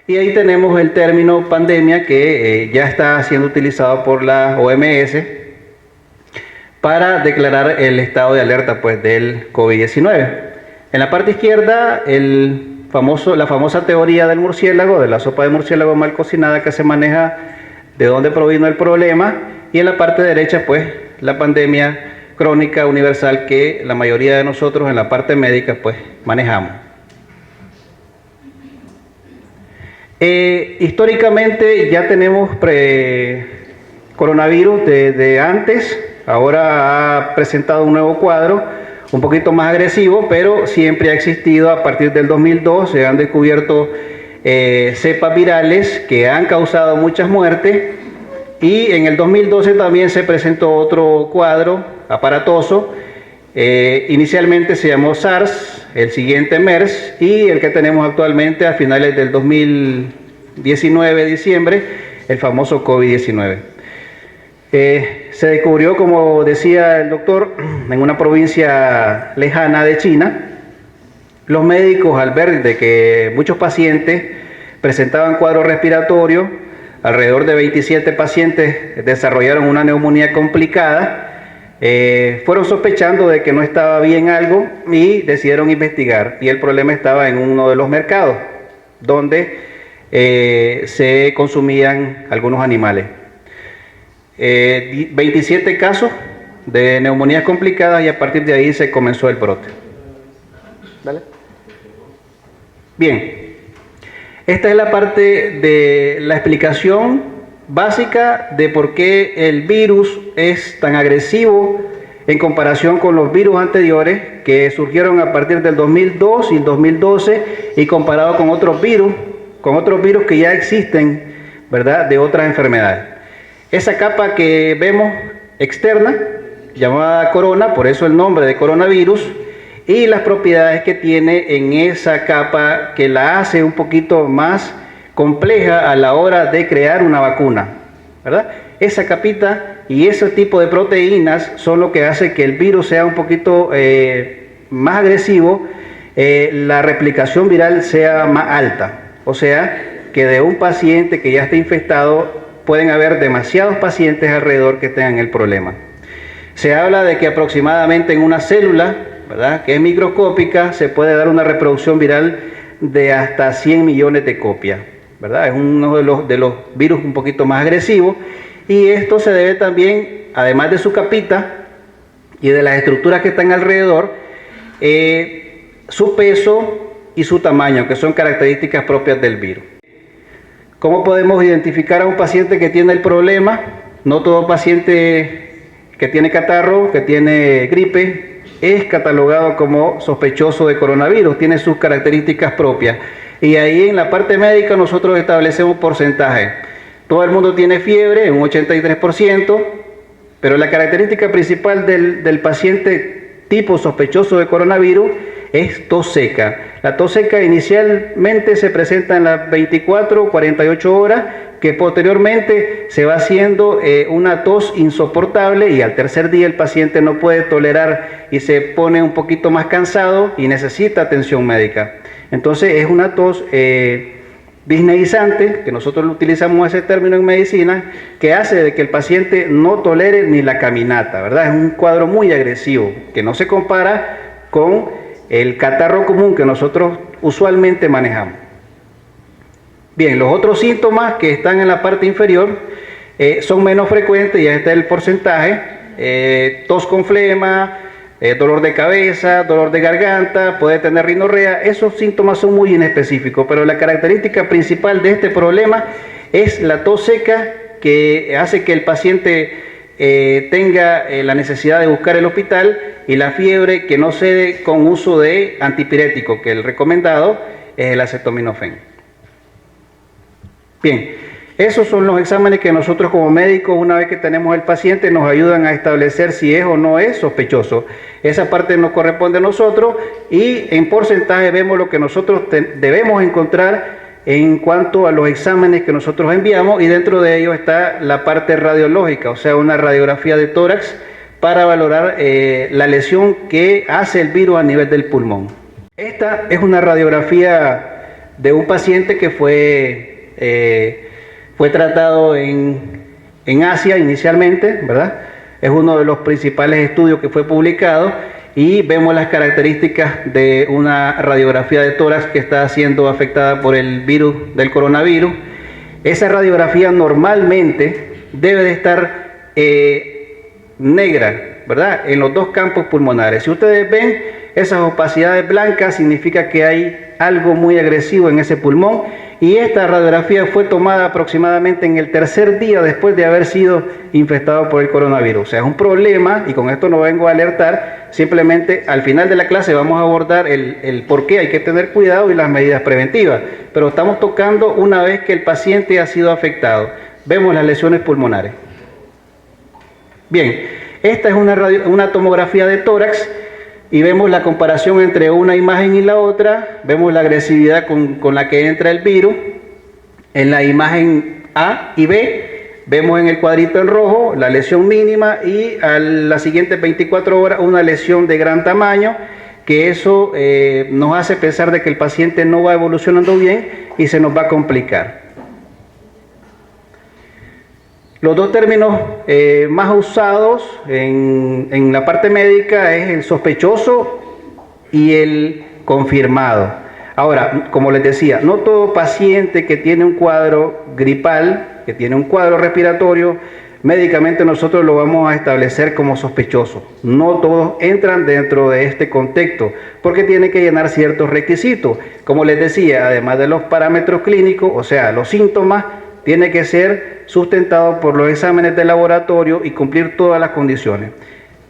Y ahí tenemos el término pandemia que ya está siendo utilizado por la OMS para declarar el estado de alerta pues, del COVID-19. En la parte izquierda, la famosa teoría del murciélago, de la sopa de murciélago mal cocinada que se maneja, de dónde provino el problema, y en la parte derecha, pues, la pandemia crónica universal que la mayoría de nosotros en la parte médica, pues, manejamos. Históricamente ya tenemos coronavirus desde antes, ahora ha presentado un nuevo cuadro, un poquito más agresivo, pero siempre ha existido. A partir del 2002 se han descubierto cepas virales que han causado muchas muertes, y en el 2012 también se presentó otro cuadro aparatoso. Inicialmente se llamó SARS, el siguiente MERS, y el que tenemos actualmente a finales del 2019, diciembre, el famoso COVID-19. Se descubrió, como decía el doctor, en una provincia lejana de China. Los médicos, al ver de que muchos pacientes presentaban cuadros respiratorios, alrededor de 27 pacientes desarrollaron una neumonía complicada, fueron sospechando de que no estaba bien algo y decidieron investigar. Y el problema estaba en uno de los mercados donde se consumían algunos animales. 27 casos de neumonías complicadas, y a partir de ahí se comenzó el brote. ¿Vale? Bien, esta es la parte de la explicación básica de por qué el virus es tan agresivo en comparación con los virus anteriores que surgieron a partir del 2002 y el 2012, y comparado con otros virus que ya existen, ¿verdad?, de otras enfermedades. Esa capa que vemos externa, llamada corona, por eso el nombre de coronavirus, y las propiedades que tiene en esa capa que la hace un poquito más compleja a la hora de crear una vacuna, ¿verdad? Esa capita y ese tipo de proteínas son lo que hace que el virus sea un poquito más agresivo, la replicación viral sea más alta. O sea, que de un paciente que ya está infectado, pueden haber demasiados pacientes alrededor que tengan el problema. Se habla de que aproximadamente en una célula, ¿verdad?, que es microscópica, se puede dar una reproducción viral de hasta 100 millones de copias, ¿verdad? Es uno de los virus un poquito más agresivos, y esto se debe también, además de su capita y de las estructuras que están alrededor, su peso y su tamaño, que son características propias del virus. ¿Cómo podemos identificar a un paciente que tiene el problema? No todo paciente que tiene catarro, que tiene gripe, es catalogado como sospechoso de coronavirus, tiene sus características propias. Y ahí en la parte médica nosotros establecemos porcentajes. Todo el mundo tiene fiebre, un 83%, pero la característica principal del paciente tipo sospechoso de coronavirus es tos seca. La tos seca inicialmente se presenta en las 24 o 48 horas, que posteriormente se va haciendo una tos insoportable, y al tercer día el paciente no puede tolerar y se pone un poquito más cansado y necesita atención médica. Entonces es una tos disneizante, que nosotros utilizamos ese término en medicina, que hace de que el paciente no tolere ni la caminata, ¿verdad? Es un cuadro muy agresivo, que no se compara con el catarro común que nosotros usualmente manejamos. Bien, los otros síntomas que están en la parte inferior son menos frecuentes, ya está el porcentaje: tos con flema, dolor de cabeza, dolor de garganta, puede tener rinorrea. Esos síntomas son muy inespecíficos, pero la característica principal de este problema es la tos seca, que hace que el paciente tenga la necesidad de buscar el hospital, y la fiebre que no cede con uso de antipirético, que el recomendado es el acetaminofén. Bien, esos son los exámenes que nosotros como médicos, una vez que tenemos el paciente, nos ayudan a establecer si es o no es sospechoso. Esa parte nos corresponde a nosotros, y en porcentaje vemos lo que nosotros debemos encontrar en cuanto a los exámenes que nosotros enviamos, y dentro de ellos está la parte radiológica, o sea, una radiografía de tórax para valorar la lesión que hace el virus a nivel del pulmón. Esta es una radiografía de un paciente que fue tratado en Asia inicialmente, ¿verdad? Es uno de los principales estudios que fue publicado y vemos las características de una radiografía de tórax que está siendo afectada por el virus del coronavirus. Esa radiografía normalmente debe de estar negra, ¿verdad? En los dos campos pulmonares. Si ustedes ven esas opacidades blancas, significa que hay algo muy agresivo en ese pulmón, y esta radiografía fue tomada aproximadamente en el tercer día después de haber sido infectado por el coronavirus. O sea, es un problema, y con esto no vengo a alertar, simplemente al final de la clase vamos a abordar el por qué hay que tener cuidado y las medidas preventivas, pero estamos tocando una vez que el paciente ha sido afectado. Vemos las lesiones pulmonares. Bien, esta es una tomografía de tórax y vemos la comparación entre una imagen y la otra. Vemos la agresividad con la que entra el virus. En la imagen A y B vemos en el cuadrito en rojo la lesión mínima y a las siguientes 24 horas una lesión de gran tamaño, que eso nos hace pensar de que el paciente no va evolucionando bien y se nos va a complicar. Los dos términos más usados en la parte médica es el sospechoso y el confirmado. Ahora, como les decía, no todo paciente que tiene un cuadro gripal, que tiene un cuadro respiratorio, médicamente nosotros lo vamos a establecer como sospechoso. No todos entran dentro de este contexto, porque tienen que llenar ciertos requisitos. Como les decía, además de los parámetros clínicos, o sea, los síntomas, tiene que ser sustentado por los exámenes de laboratorio y cumplir todas las condiciones.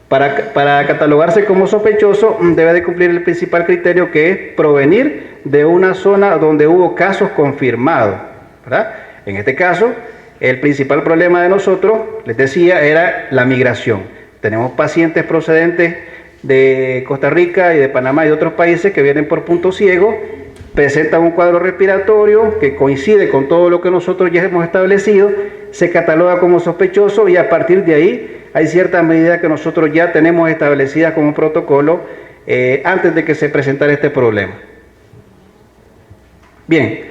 Para catalogarse como sospechoso debe de cumplir el principal criterio, que es provenir de una zona donde hubo casos confirmados, ¿verdad? En este caso, el principal problema de nosotros, les decía, era la migración. Tenemos pacientes procedentes de Costa Rica y de Panamá y de otros países que vienen por punto ciego, presentan un cuadro respiratorio que coincide con todo lo que nosotros ya hemos establecido, se cataloga como sospechoso y a partir de ahí hay ciertas medidas que nosotros ya tenemos establecidas como protocolo antes de que se presentara este problema. Bien,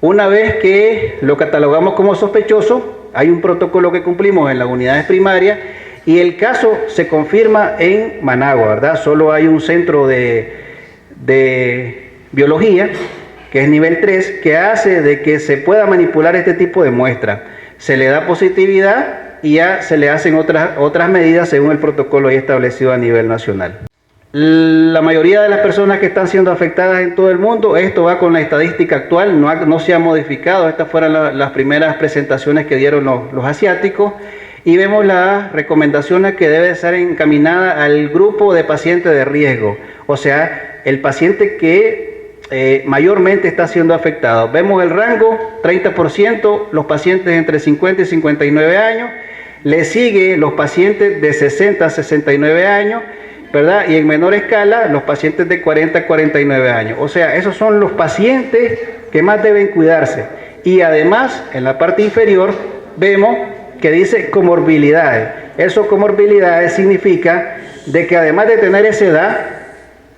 una vez que lo catalogamos como sospechoso, hay un protocolo que cumplimos en las unidades primarias y el caso se confirma en Managua, ¿verdad? Solo hay un centro de biología, que es nivel 3, que hace de que se pueda manipular este tipo de muestra. Se le da positividad y ya se le hacen otras medidas según el protocolo ya establecido a nivel nacional. La mayoría de las personas que están siendo afectadas en todo el mundo, esto va con la estadística actual, no se ha modificado. Estas fueron las primeras presentaciones que dieron los asiáticos, y vemos las recomendaciones que debe estar encaminada al grupo de pacientes de riesgo, o sea, el paciente que mayormente está siendo afectado. Vemos el rango, 30%, los pacientes entre 50 y 59 años, le sigue los pacientes de 60 a 69 años, ¿verdad? Y en menor escala, los pacientes de 40 a 49 años. O sea, esos son los pacientes que más deben cuidarse. Y además, en la parte inferior, vemos que dice comorbilidades. Eso, comorbilidades, significa de que además de tener esa edad,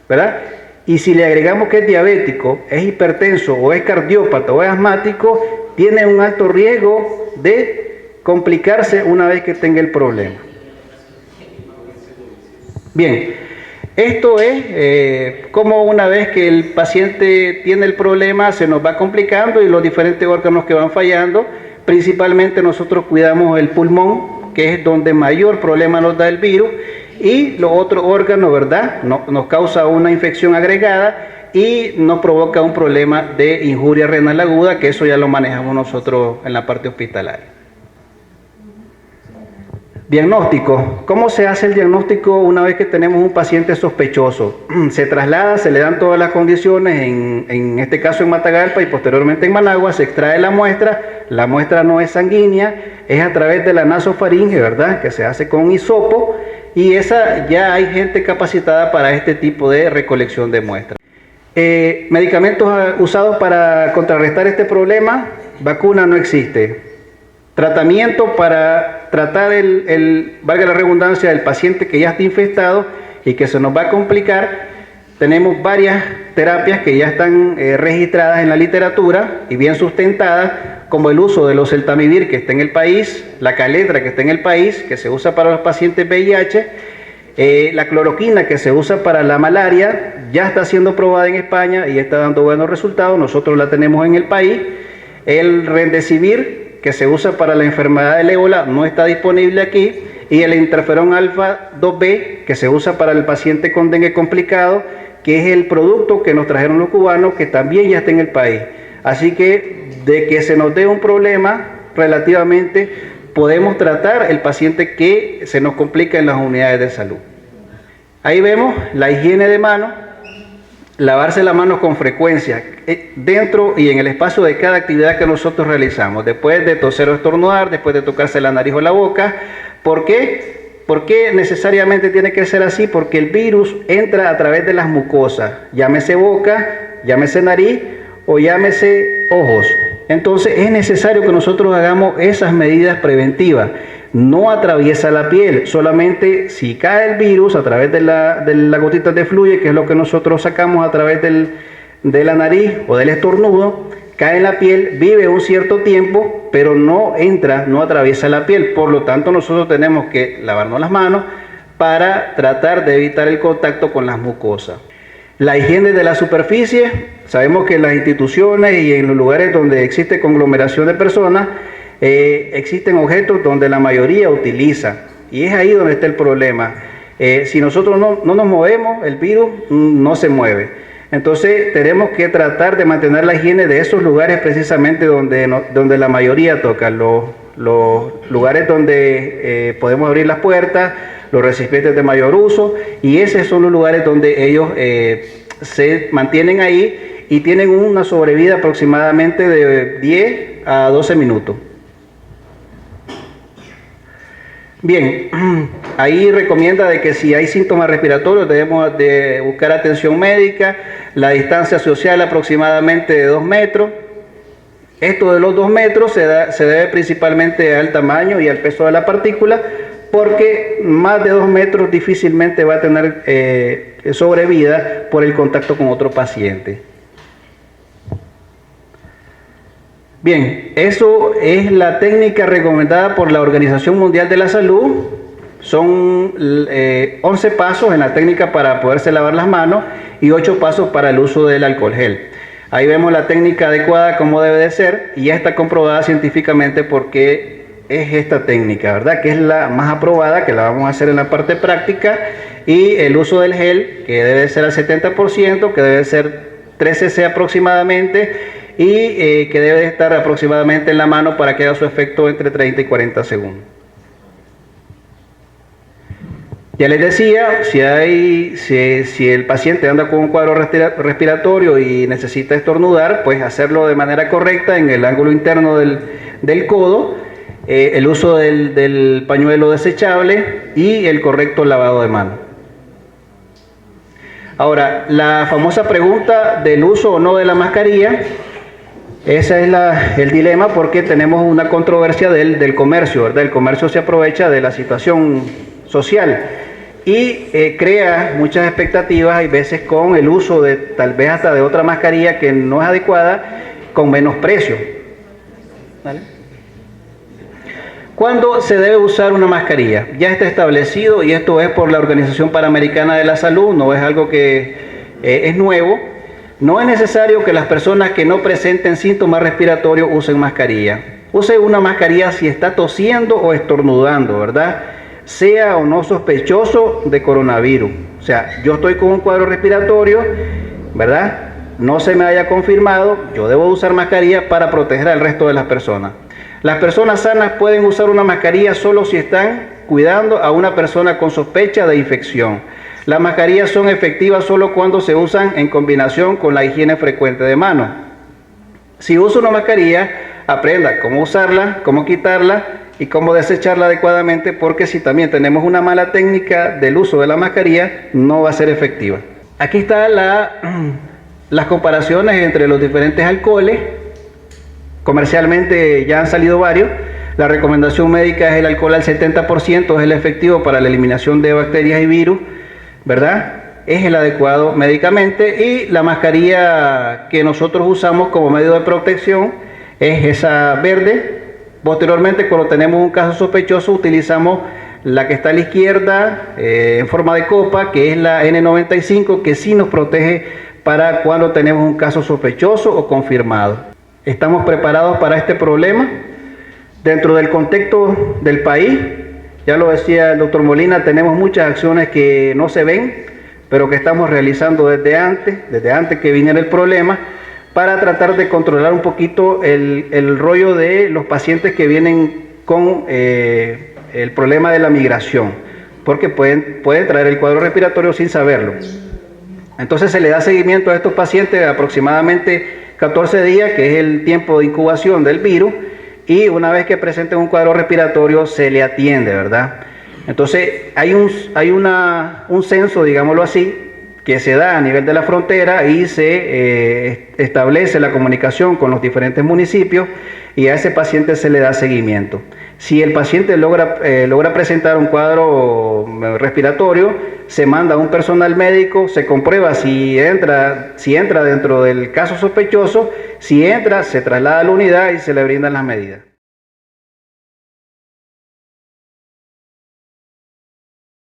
¿verdad? Y si le agregamos que es diabético, es hipertenso, o es cardiópata, o es asmático, tiene un alto riesgo de complicarse una vez que tenga el problema. Bien, esto es como una vez que el paciente tiene el problema, se nos va complicando y los diferentes órganos que van fallando. Principalmente nosotros cuidamos el pulmón, que es donde mayor problema nos da el virus, y los otros órganos, ¿verdad? Nos causa una infección agregada y nos provoca un problema de injuria renal aguda, que eso ya lo manejamos nosotros en la parte hospitalaria. Diagnóstico. ¿Cómo se hace el diagnóstico una vez que tenemos un paciente sospechoso? Se traslada, se le dan todas las condiciones, en este caso en Matagalpa y posteriormente en Managua, se extrae la muestra no es sanguínea, es a través de la nasofaringe, ¿verdad? Que se hace con hisopo, y esa ya hay gente capacitada para este tipo de recolección de muestras. Medicamentos usados para contrarrestar este problema, vacuna no existe. Tratamiento para tratar valga la redundancia, el paciente que ya está infectado y que se nos va a complicar, tenemos varias terapias que ya están registradas en la literatura y bien sustentadas, como el uso de los Celtamivir que está en el país, la Caletra que está en el país, que se usa para los pacientes VIH, la cloroquina que se usa para la malaria, ya está siendo probada en España y está dando buenos resultados, nosotros la tenemos en el país. El Remdesivir que se usa para la enfermedad del ébola no está disponible aquí, y el interferón alfa 2B que se usa para el paciente con dengue complicado, que es el producto que nos trajeron los cubanos, que también ya está en el país. Así que de que se nos dé un problema relativamente, podemos tratar el paciente que se nos complica en las unidades de salud. Ahí vemos la higiene de manos, lavarse las manos con frecuencia dentro y en el espacio de cada actividad que nosotros realizamos, después de toser o estornudar, después de tocarse la nariz o la boca. ¿Por qué? ¿Por qué necesariamente tiene que ser así? Porque el virus entra a través de las mucosas, llámese boca, llámese nariz o llámese ojos. Entonces es necesario que nosotros hagamos esas medidas preventivas. No atraviesa la piel, solamente si cae el virus a través de la gotita de fluye, que es lo que nosotros sacamos a través de la nariz o del estornudo, cae en la piel, vive un cierto tiempo, pero no entra, no atraviesa la piel. Por lo tanto, nosotros tenemos que lavarnos las manos para tratar de evitar el contacto con las mucosas. La higiene de la superficie, sabemos que en las instituciones y en los lugares donde existe conglomeración de personas, existen objetos donde la mayoría utiliza, y es ahí donde está el problema. Si nosotros no nos movemos, el virus no se mueve. Entonces tenemos que tratar de mantener la higiene de esos lugares precisamente donde la mayoría toca, los lugares donde podemos abrir las puertas, los recipientes de mayor uso, y esos son los lugares donde ellos se mantienen ahí y tienen una sobrevida aproximadamente de 10 a 12 minutos. Bien, ahí recomienda de que si hay síntomas respiratorios debemos de buscar atención médica, la distancia social aproximadamente de 2 metros. Esto de los 2 metros se debe principalmente al tamaño y al peso de la partícula, porque más de 2 metros difícilmente va a tener sobrevida por el contacto con otro paciente. Bien, eso es la técnica recomendada por la Organización Mundial de la Salud. Son 11 pasos en la técnica para poderse lavar las manos y 8 pasos para el uso del alcohol gel. Ahí vemos la técnica adecuada como debe de ser, y ya está comprobada científicamente porque es esta técnica, ¿verdad? Que es la más aprobada, que la vamos a hacer en la parte práctica, y el uso del gel, que debe ser al 70%, que debe ser 3 cc aproximadamente, y que debe estar aproximadamente en la mano para que haga su efecto entre 30 y 40 segundos. Ya les decía, si el paciente anda con un cuadro respiratorio y necesita estornudar, pues hacerlo de manera correcta en el ángulo interno del codo, el uso del pañuelo desechable y el correcto lavado de manos. Ahora, la famosa pregunta del uso o no de la mascarilla. Ese es el dilema, porque tenemos una controversia del comercio, ¿verdad? El comercio se aprovecha de la situación social y crea muchas expectativas, hay veces con el uso de tal vez hasta de otra mascarilla que no es adecuada, con menos precio. ¿Vale? ¿Cuándo se debe usar una mascarilla? Ya está establecido, y esto es por la Organización Panamericana de la Salud, no es algo que es nuevo. No es necesario que las personas que no presenten síntomas respiratorios usen mascarilla. Use una mascarilla si está tosiendo o estornudando, ¿verdad? Sea o no sospechoso de coronavirus. O sea, yo estoy con un cuadro respiratorio, ¿verdad? No se me haya confirmado, yo debo usar mascarilla para proteger al resto de las personas. Las personas sanas pueden usar una mascarilla solo si están cuidando a una persona con sospecha de infección. Las mascarillas son efectivas solo cuando se usan en combinación con la higiene frecuente de manos. Si usa una mascarilla, aprenda cómo usarla, cómo quitarla y cómo desecharla adecuadamente, porque si también tenemos una mala técnica del uso de la mascarilla, no va a ser efectiva. Aquí están las comparaciones entre los diferentes alcoholes. Comercialmente ya han salido varios. La recomendación médica es el alcohol al 70%, es el efectivo para la eliminación de bacterias y virus, ¿verdad? es el adecuado médicamente, y la mascarilla que nosotros usamos como medio de protección es esa verde. Posteriormente, cuando tenemos un caso sospechoso, utilizamos la que está a la izquierda en forma de copa, que es la N95, que sí nos protege para cuando tenemos un caso sospechoso o confirmado. Estamos preparados para este problema. Dentro del contexto del país, ya lo decía el doctor Molina, tenemos muchas acciones que no se ven, pero que estamos realizando desde antes que viniera el problema, para tratar de controlar un poquito el rollo de los pacientes que vienen con el problema de la migración, porque pueden traer el cuadro respiratorio sin saberlo. Entonces se le da seguimiento a estos pacientes aproximadamente 14 días, que es el tiempo de incubación del virus, y una vez que presenten un cuadro respiratorio se le atiende, ¿verdad? Entonces hay un censo, digámoslo así, que se da a nivel de la frontera, y se establece la comunicación con los diferentes municipios, y a ese paciente se le da seguimiento. Si el paciente logra presentar un cuadro respiratorio, se manda a un personal médico, se comprueba si entra dentro del caso sospechoso. Si entra, se traslada a la unidad y se le brindan las medidas.